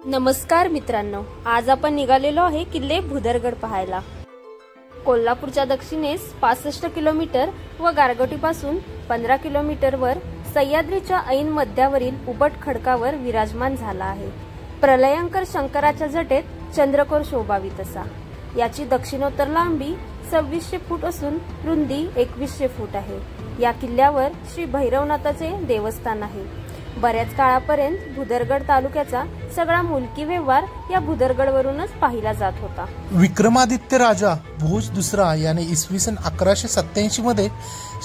नमस्कार मित्रांनो, आज आपण निघालेलो आहे किल्ले भुदरगड पाहायला। कोल्हापूरच्या दक्षिणेस 65 किलोमीटर व गारगोटीपासून 15 किलोमीटरवर सह्याद्रीच्या ऐन मध्यावरील उबट खडकावर विराजमान झाला आहे। प्रलयंकर शंकराच्या जटेत चंद्रकोर शोभावित असा याची दक्षिणोत्तर लांबी 2600 फूट असून रुंदी 2100 फूट आहे। या किल्ल्यावर श्री भैरवनाथाचे देवस्थान आहे। बऱ्याच काळापर्यंत भुदरगड तालुक्याचा सगळा मुलकी व्यवहार या भुदरगडवरूनच पाहिला जात होता। विक्रमादित्य राजा भोज दुसरा याने इसवी सन 1187 मध्ये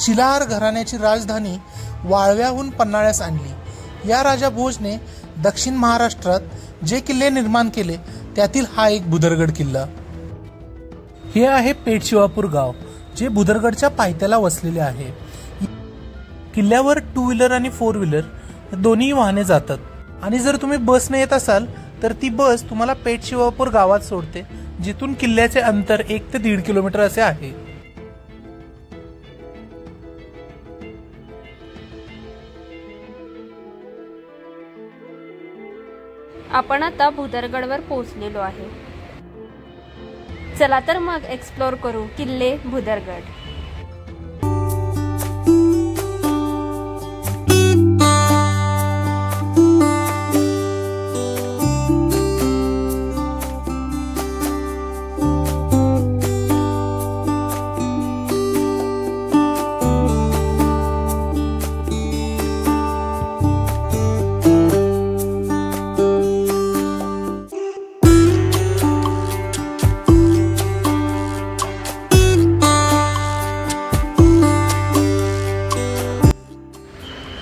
शिलाहार घराण्याची राजधानी वाळव्याहून पन्हाळ्यास आणली। या राजा भोजने दक्षिण महाराष्ट्रात जे किल्ले निर्माण केले त्यातील हा एक भुदरगड किल्ला। हे आहे पेठशिवापूर गाव, जे भुदरगडच्या पायथ्याला वसलेले आहे। किल्ल्यावर 2 व्हीलर आणि 4 व्हीलर दोन्ही वाहने जातात आणि जर तुम्ही बसने येत असाल तर ती बस तुम्हाला पेठशिवापूर गावात सोडते, जिथून किल्ल्याचे अंतर 1 ते 1.5 किलोमीटर असे आहे। आपण आता भुदरगडवर पोहोचलेलो आहे। चला तर मग एक्सप्लोर करू किल्ले भुदरगड।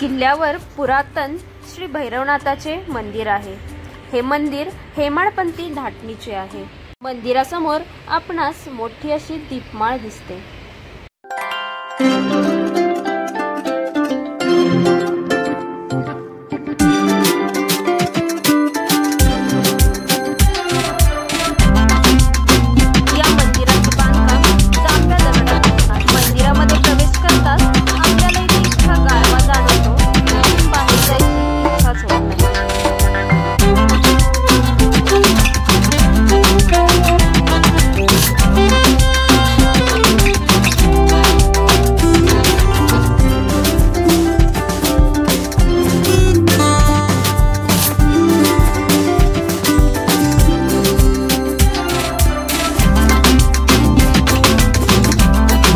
किल्ल्यावर पुरातन श्री भैरवनाथाचे मंदिर आहे। हे मंदिर हेमाडपंथी धाटणीचे आहे। मंदिरासमोर आपणास मोठी अशी दीपमाळ दिसते। या मंदिराचे बांधकाम जांभ्या दगडाचे आहे। मंदिरामध्ये प्रवेश करताच आपल्याला इथे इतका गारवा जाणवतो की बाहेर जायची इच्छाच होत नाही।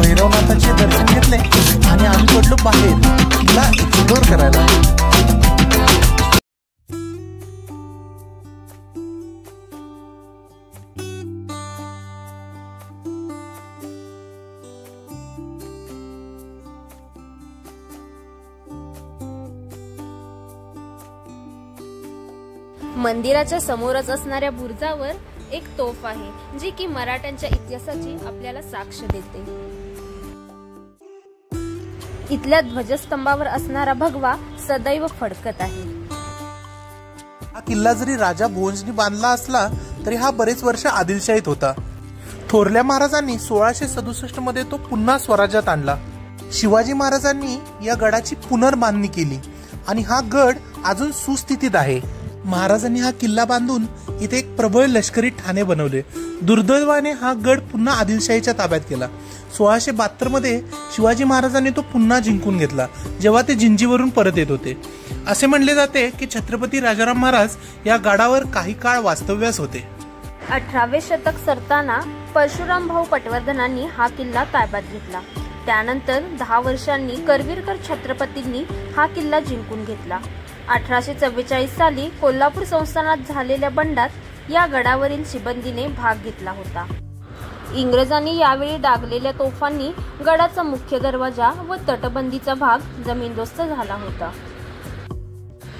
भैरवनाथाचे दर्शन घेतले आणि आम्ही पडलो बाहेर किल्ला एक्सप्लोर करायला। मंदिराच्या समोरच असणाऱ्या बुरुजावर एक तोफ आहे, जी की मराठ्यांच्या इतिहासाची आपल्याला साक्ष देते। इथल्या ध्वजस्तंभावर असणारा भगवा सदैव फडकत आहे। हा किल्ला जरी राजा भोजनी बांधला असला तरी हा बरेच वर्ष आदिलशाहीत होता। थोरल्या महाराजांनी 1667 मध्ये तो पुन्हा स्वराज्यात आणला। शिवाजी महाराजांनी या गडाची पुनर्बांधणी केली आणि हा गड अजून सुस्थितीत आहे। महाराजांनी हा किल्ला बांधून इथे एक प्रबळ लष्करी ठाणे बनवले। दुर्दैवाने हा गड पुन्हा आदिलशाहीच्या ताब्यात केला। 1672 मध्ये शिवाजी महाराजांनी तो पुन्हा जिंकून घेतला, जेव्हा ते जिंजीवरून परत येत होते। असे म्हणले जाते की छत्रपती राजाराम महाराज या गडावर काही काळ वास्तव्यास होते। 18वे शतक सरताना परशुराम भाऊ पटवर्धनांनी हा किल्ला ताब्यात घेतला। त्यानंतर 10 वर्षांनी करवीरकर छत्रपतींनी हा किल्ला जिंकून घेतला। 1844 साली कोल्हापूर संस्थानात झालेल्या बंडात या गडावरील शिबंदीने भाग घेतला होता। इंग्रजांनी यावेळी डागलेल्या तोफांनी गडाचा मुख्य दरवाजा व तटबंदीचा भाग जमीनदोस्त झाला होता।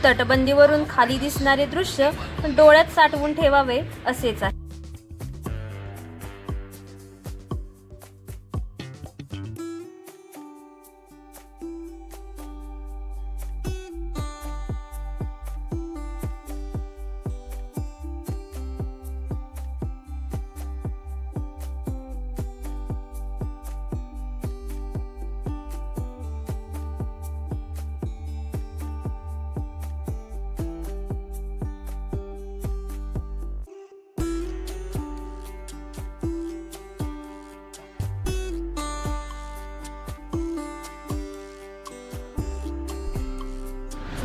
तटबंदीवरून खाली दिसणारे दृश्य डोळ्यात साठवून ठेवावे असेच आहे।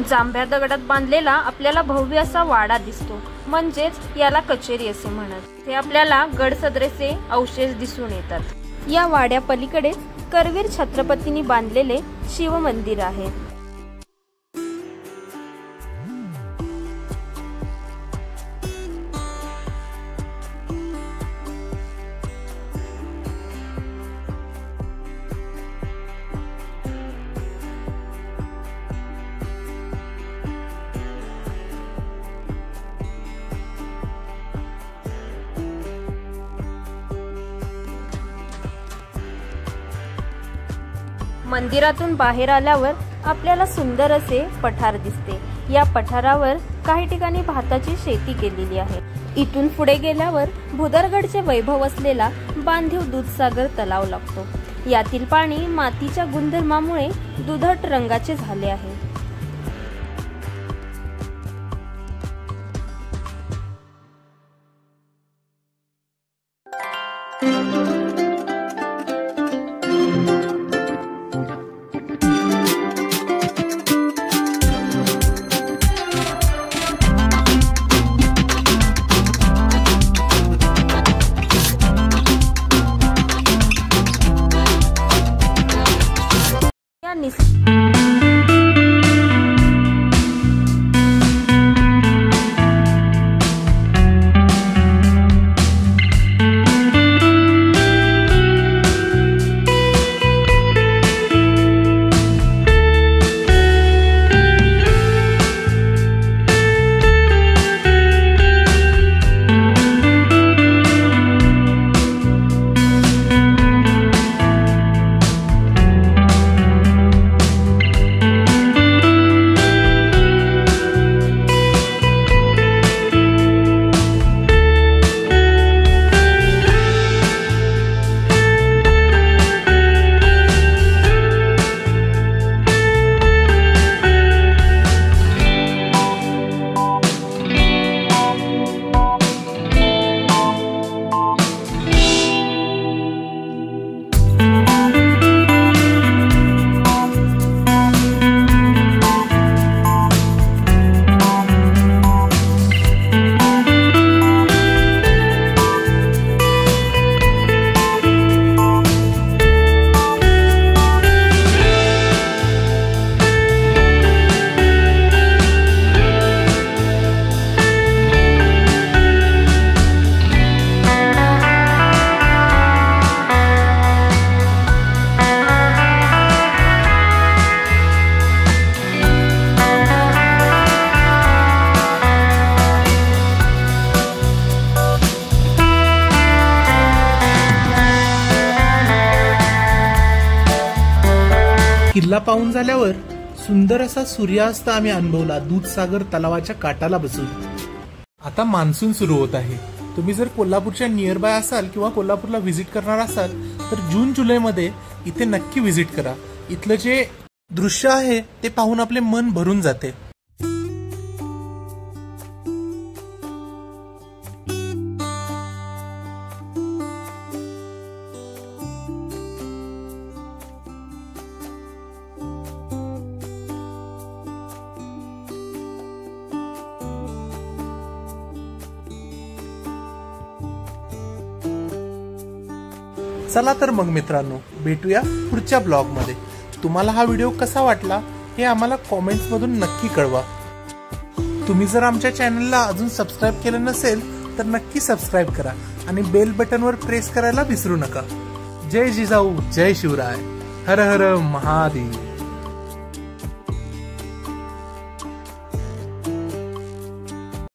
जांभ्या दगडात बांधलेला आपल्याला भव्य असा वाडा दिसतो, म्हणजेच याला कचेरी असे म्हणत। ते आपल्याला गडसदरेचे अवशेष दिसून येतात। या वाड्या पलीकडे करवीर छत्रपतींनी बांधलेले शिव मंदिर आहे। मंदिरातून बाहेर आल्यावर आपल्याला सुंदर असे पठार दिसते। या पठारावर काही ठिकाणी भाताची शेती केलेली आहे। इथून पुढे गेल्यावर भुदरगडचे वैभव असलेला बांधीव दूधसागर तलाव लागतो। यातील पाणी मातीच्या गुणधर्मामुळे दुधट रंगाचे झाले आहे। किल्ला पाहून झाल्यावर सुंदर असा सूर्यास्त आम्ही अनुभवला दूधसागर तलावाच्या काठाला बसून। आता मान्सून सुरू होत आहे। तुम्ही जर कोल्हापूरच्या नियर बाय असाल किंवा कोल्हापूरला व्हिजिट करणार असाल तर जून जुलै मध्ये इथे नक्की व्हिजिट करा। इथलं जे दृश्य आहे ते पाहून आपले मन भरून जाते। चला तर मग मित्रांनो, भेटूया पुढच्या ब्लॉग मध्ये। तुम्हाला हा व्हिडिओ कसा वाटला हे आम्हाला कॉमेंट्स मधून नक्की कळवा। तुम्ही जर आमच्या चॅनलला अजून सबस्क्राईब केलं नसेल तर नक्की सबस्क्राईब करा आणि बेल बटनवर प्रेस करायला विसरू नका। जय जिजाऊ, जय शिवराय, हर हर महादेव।